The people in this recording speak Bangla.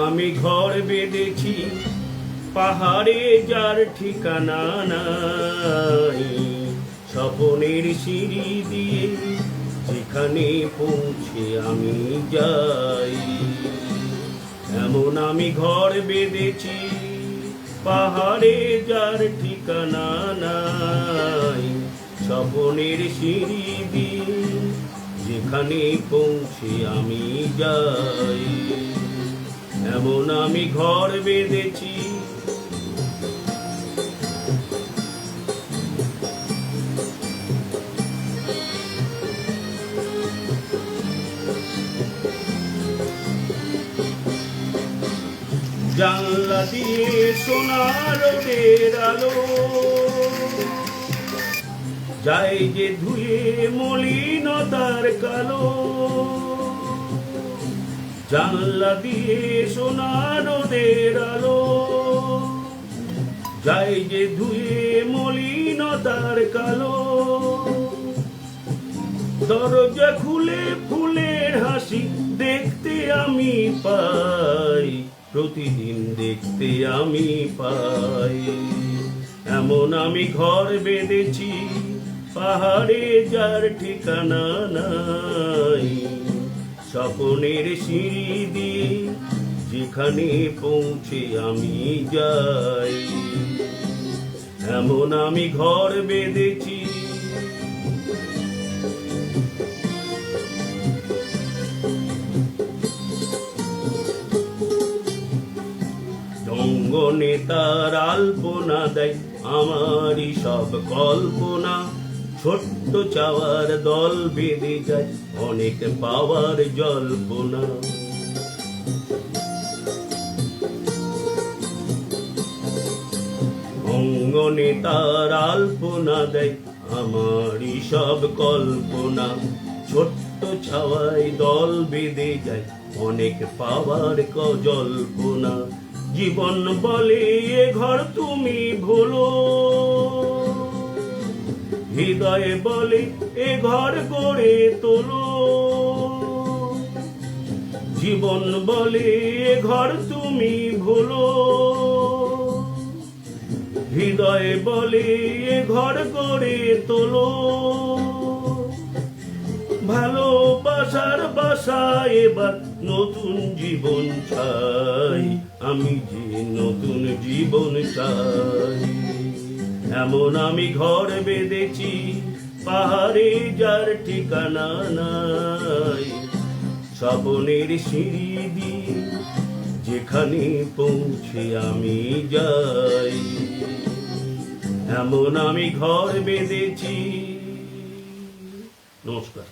আমি ঘর বেঁধেছি পাহাড়ে যার ঠিকানা নাই, স্বপনের সিঁড়ি দিয়ে যেখানে পৌঁছে আমি যাই। এমন আমি ঘর বেঁধেছি পাহাড়ে যার ঠিকানা নাই, স্বপনের সিঁড়ি দিয়ে যেখানে পৌঁছে আমি যাই। এমন আমি ঘর বেঁধেছি। জানলা দিয়ে সোনার রোদের আলো যায় যে ধুয়ে মলিনতার কালো। জানলা দিয়ে সোনার রোদের আলো যায় যে ধুয়ে মলিনতার কালো। দরজা খুলে ফুলের হাসি দেখতে আমি পাই, প্রতিদিন দেখতে আমি পাই। এমন আমি ঘর বেঁধেছি পাহাড়ে যার ঠিকানা নাই, স্বপনের সিঁড়ি দিয়ে যেখানে পৌঁছে আমি যাই। এমন আমি ঘর বেঁধেছি। অঙ্গনে তার আলপনা দেয় আমারই সব কল্পনা, ছোট্ট চাওয়ার দল বেঁধে যায় অনেক পাওয়ার জল্পনা। অঙ্গনে তার আলপনা দেয় আমারই সব কল্পনা, ছোট্ট ছাওয়ায় দল বেঁধে যায় অনেক পাওয়ার জল্পনা। জীবন বলে এ ঘর তুমি ভোলো, হৃদয়ে বলে এ ঘর গড়ে তোলো। জীবন বলে এ ঘর তুমি ভোলো, হৃদয়ে বলে এ ঘর গড়ে তোলো। ভালোবাসার বাসা এবার নতুন জীবন চাই, আমি যে নতুন জীবন চাই। এমন আমি ঘর বেঁধেছি পাহাড়ে যার ঠিকানা নাই, স্বপনের সিঁড়ি দিয়ে যেখানে পৌঁছে আমি যাই। এমন আমি ঘর বেঁধেছি। নমস্কার।